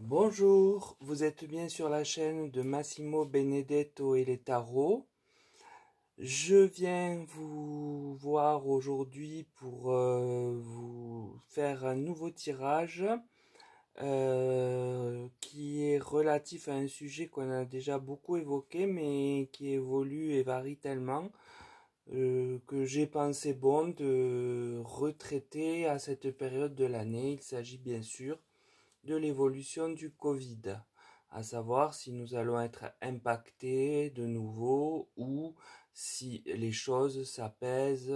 Bonjour, vous êtes bien sur la chaîne de Massimo Benedetto et les tarots. Je viens vous voir aujourd'hui pour vous faire un nouveau tirage qui est relatif à un sujet qu'on a déjà beaucoup évoqué mais qui évolue et varie tellement que j'ai pensé bon de retraiter à cette période de l'année. Il s'agit bien sûr de l'évolution du Covid, à savoir si nous allons être impactés de nouveau ou si les choses s'apaisent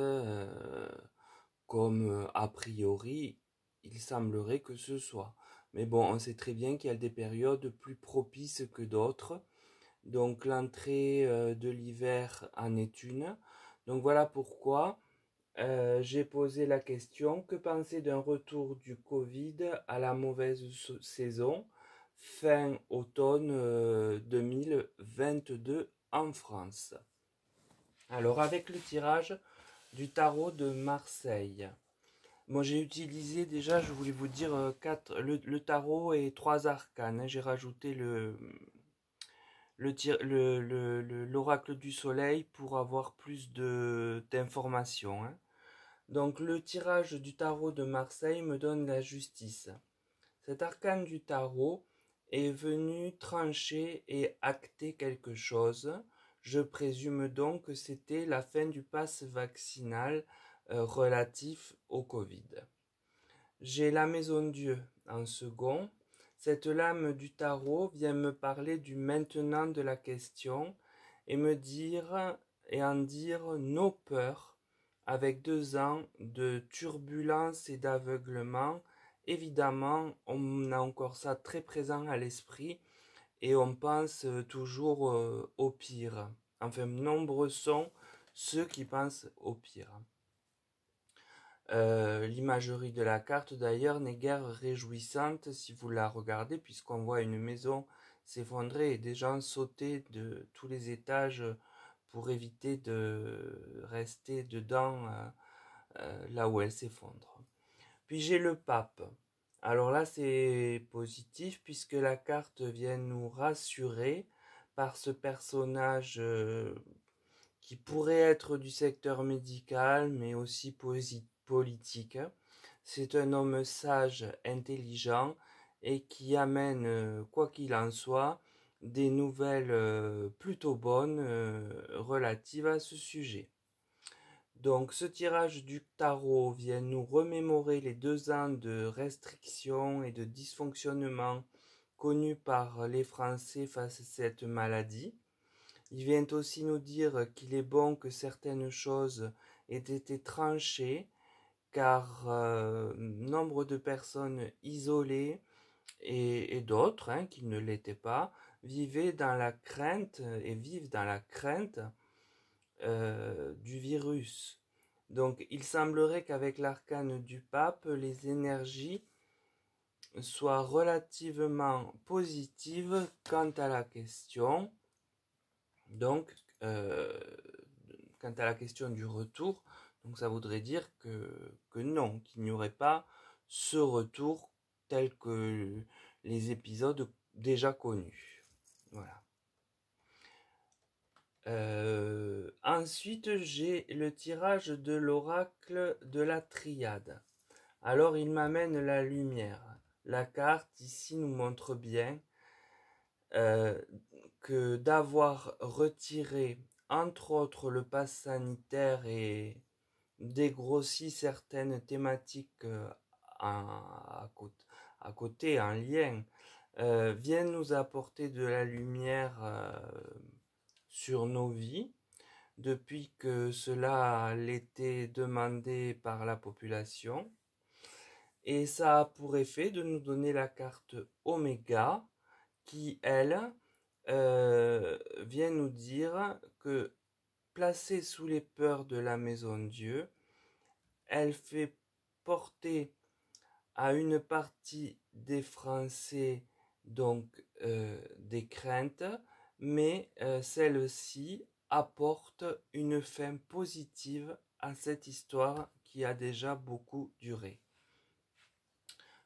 comme a priori il semblerait que ce soit. Mais bon, on sait très bien qu'il y a des périodes plus propices que d'autres. Donc l'entrée de l'hiver en est une. Donc voilà pourquoi j'ai posé la question, que penser d'un retour du Covid à la mauvaise saison fin automne 2022 en France? Alors avec le tirage du tarot de Marseille. Moi j'ai utilisé déjà, je voulais vous dire, le tarot et 3 arcanes, hein. J'ai rajouté l'oracle du soleil pour avoir plus d'informations, hein. Donc le tirage du tarot de Marseille me donne la justice. Cet arcane du tarot est venu trancher et acter quelque chose. Je présume donc que c'était la fin du pass vaccinal relatif au Covid. J'ai la maison Dieu en second. Cette lame du tarot vient me parler du maintenant de la question et me dire et en dire nos peurs avec 2 ans de turbulence et d'aveuglement. Évidemment, on a encore ça très présent à l'esprit et on pense toujours au pire. Enfin, nombreux sont ceux qui pensent au pire. L'imagerie de la carte d'ailleurs n'est guère réjouissante si vous la regardez, puisqu'on voit une maison s'effondrer et des gens sauter de tous les étages pour éviter de rester dedans là où elle s'effondre. Puis j'ai le pape. Alors là c'est positif puisque la carte vient nous rassurer par ce personnage qui pourrait être du secteur médical, mais aussi politique. C'est un homme sage, intelligent, et qui amène, quoi qu'il en soit, des nouvelles plutôt bonnes relatives à ce sujet. Donc ce tirage du tarot vient nous remémorer les 2 ans de restrictions et de dysfonctionnements connus par les Français face à cette maladie. Il vient aussi nous dire qu'il est bon que certaines choses aient été tranchées, car nombre de personnes isolées et d'autres qui ne l'étaient pas vivaient dans la crainte et vivent dans la crainte du virus. Donc il semblerait qu'avec l'arcane du pape, les énergies soient relativement positives quant à la question. Donc, quant à la question du retour, donc ça voudrait dire que non, qu'il n'y aurait pas ce retour tel que les épisodes déjà connus. Voilà. Ensuite, j'ai le tirage de l'oracle de la triade. Alors, il m'amène la lumière. La carte ici nous montre bien euh, que d'avoir retiré entre autres le pass sanitaire et dégrossi certaines thématiques à côté, en lien, vient nous apporter de la lumière sur nos vies, depuis que cela l'était demandé par la population. Et ça a pour effet de nous donner la carte Oméga, qui, elle, vient nous dire que placée sous les peurs de la maison Dieu, elle fait porter à une partie des Français donc des craintes, mais celle-ci apporte une fin positive à cette histoire qui a déjà beaucoup duré.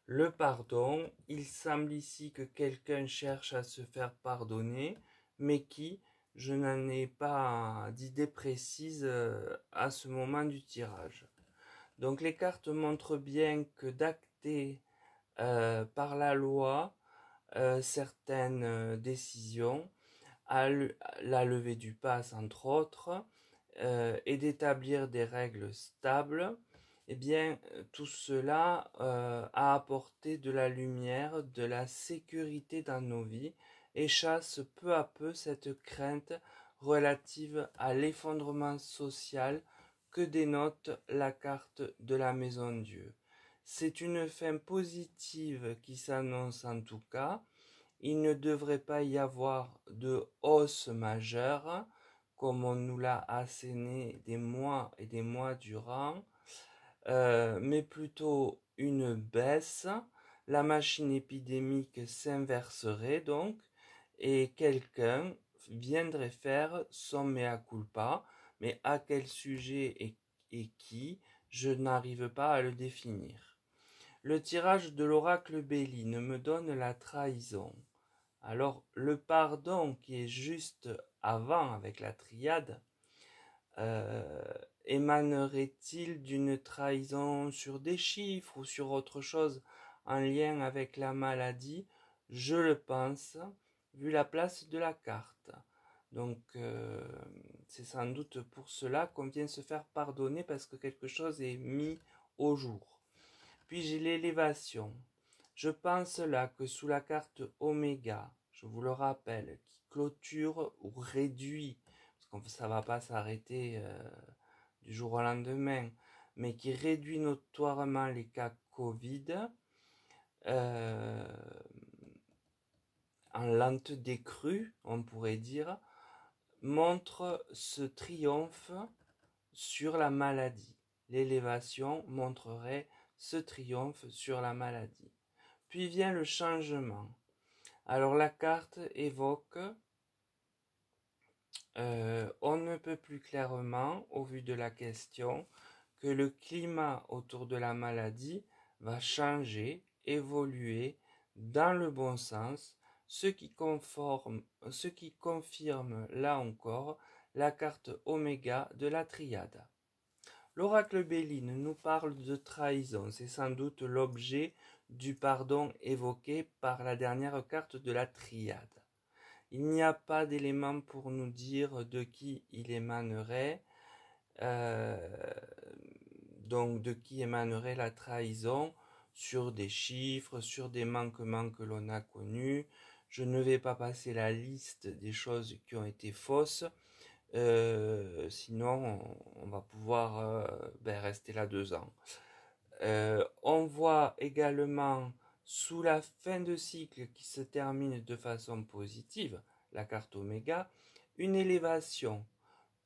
Le pardon, il semble ici que quelqu'un cherche à se faire pardonner, mais qui, je n'en ai pas d'idée précise à ce moment du tirage. Donc les cartes montrent bien que d'acter par la loi certaines décisions, à la levée du pass entre autres, et d'établir des règles stables, eh bien, tout cela a apporté de la lumière, de la sécurité dans nos vies et chasse peu à peu cette crainte relative à l'effondrement social que dénote la carte de la Maison Dieu. C'est une fin positive qui s'annonce en tout cas. Il ne devrait pas y avoir de hausse majeure, comme on nous l'a asséné des mois et des mois durant, mais plutôt une baisse. La machine épidémique s'inverserait donc, et quelqu'un viendrait faire son mea culpa, mais à quel sujet et qui, je n'arrive pas à le définir. Le tirage de l'oracle Béline me donne la trahison. Alors, le pardon qui est juste avant avec la triade, euh, émanerait-il d'une trahison sur des chiffres ou sur autre chose en lien avec la maladie? Je le pense, vu la place de la carte. Donc, c'est sans doute pour cela qu'on vient se faire pardonner parce que quelque chose est mis au jour. Puis j'ai l'élévation. Je pense là que sous la carte Oméga, je vous le rappelle, qui clôture ou réduit, parce que ça ne va pas s'arrêter du jour au lendemain, mais qui réduit notoirement les cas Covid, euh, en lente décrue, on pourrait dire, montre ce triomphe sur la maladie. L'élévation montrerait ce triomphe sur la maladie. Puis vient le changement. Alors la carte évoque, on ne peut plus clairement, au vu de la question, que le climat autour de la maladie va changer, évoluer dans le bon sens, ce qui confirme là encore la carte oméga de la triade. L'oracle Béline nous parle de trahison, c'est sans doute l'objet du pardon évoqué par la dernière carte de la triade. Il n'y a pas d'éléments pour nous dire de qui il émanerait, euh, donc de qui émanerait la trahison sur des chiffres, sur des manquements que l'on a connus. Je ne vais pas passer la liste des choses qui ont été fausses, sinon on va pouvoir rester là 2 ans. On voit également sous la fin de cycle qui se termine de façon positive, la carte oméga, une élévation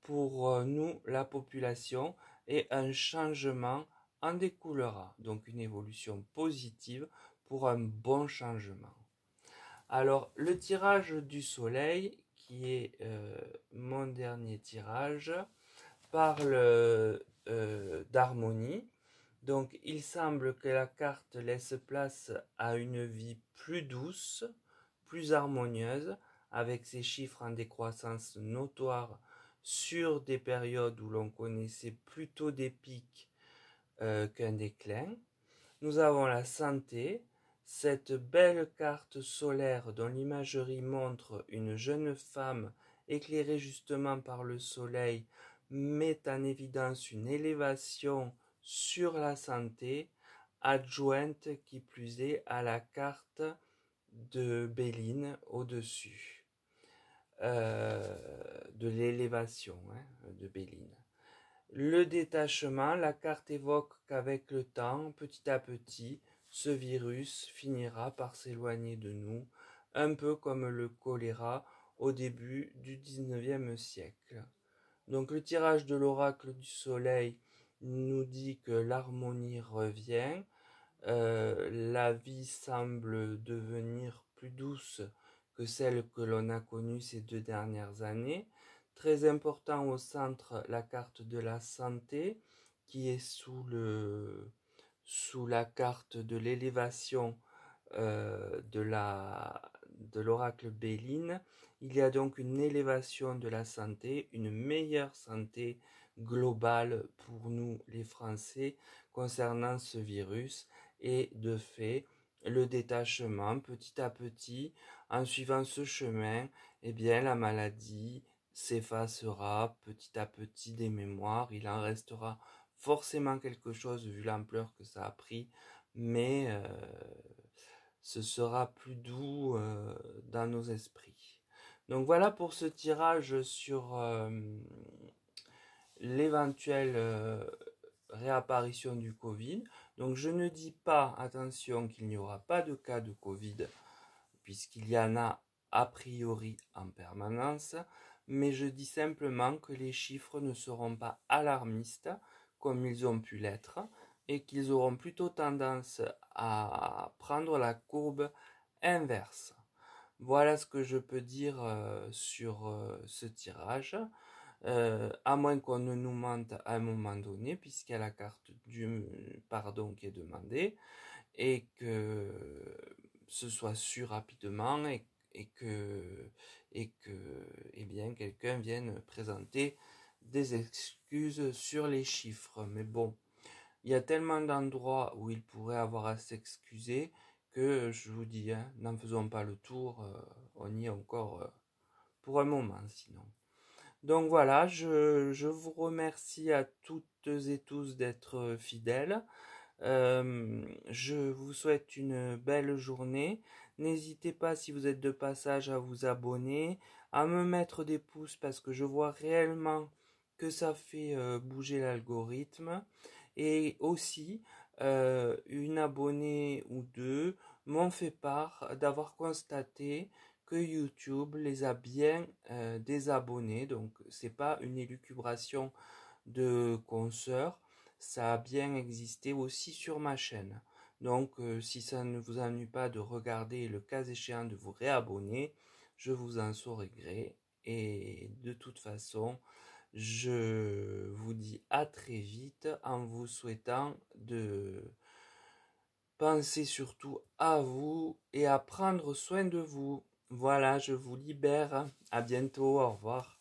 pour nous, la population, et un changement en découlera. Donc une évolution positive pour un bon changement. Alors le tirage du soleil, qui est mon dernier tirage, parle d'harmonie. Donc il semble que la carte laisse place à une vie plus douce, plus harmonieuse, avec ses chiffres en décroissance notoire sur des périodes où l'on connaissait plutôt des pics qu'un déclin. Nous avons la santé, cette belle carte solaire dont l'imagerie montre une jeune femme éclairée justement par le soleil met en évidence une élévation sur la santé, adjointe qui plus est à la carte de Béline au-dessus, de l'élévation de Béline. Le détachement, la carte évoque qu'avec le temps, petit à petit, ce virus finira par s'éloigner de nous, un peu comme le choléra au début du XIXe siècle. Donc le tirage de l'oracle du soleil nous dit que l'harmonie revient, la vie semble devenir plus douce que celle que l'on a connue ces 2 dernières années. Très important au centre, la carte de la santé qui est sous la carte de l'élévation de l'oracle Béline. Il y a donc une élévation de la santé, une meilleure santé globale pour nous les Français concernant ce virus et de fait le détachement petit à petit en suivant ce chemin, eh bien la maladie s'effacera petit à petit des mémoires, il en restera forcément quelque chose vu l'ampleur que ça a pris, mais ce sera plus doux dans nos esprits. Donc voilà pour ce tirage sur l'éventuelle réapparition du Covid. Donc je ne dis pas, attention, qu'il n'y aura pas de cas de Covid, puisqu'il y en a priori en permanence, mais je dis simplement que les chiffres ne seront pas alarmistes comme ils ont pu l'être, et qu'ils auront plutôt tendance à prendre la courbe inverse. Voilà ce que je peux dire sur ce tirage, à moins qu'on ne nous mente à un moment donné, puisqu'il y a la carte du pardon qui est demandée, et que ce soit su rapidement et que, eh bien, quelqu'un vienne présenter des excuses sur les chiffres. Mais bon, il y a tellement d'endroits où il pourrait avoir à s'excuser que je vous dis, hein, n'en faisons pas le tour, on y est encore pour un moment sinon. Donc voilà, je vous remercie à toutes et tous d'être fidèles. Je vous souhaite une belle journée. N'hésitez pas, si vous êtes de passage, à vous abonner, à me mettre des pouces parce que je vois réellement que ça fait bouger l'algorithme. Et aussi, une abonnée ou deux m'ont fait part d'avoir constaté que YouTube les a bien désabonnés. Donc, c'est pas une élucubration de consoeurs, ça a bien existé aussi sur ma chaîne. Donc, si ça ne vous ennuie pas de regarder, le cas échéant de vous réabonner, je vous en saurai gré. Et de toute façon, je vous dis à très vite en vous souhaitant de penser surtout à vous et à prendre soin de vous. Voilà, je vous libère. À bientôt, au revoir.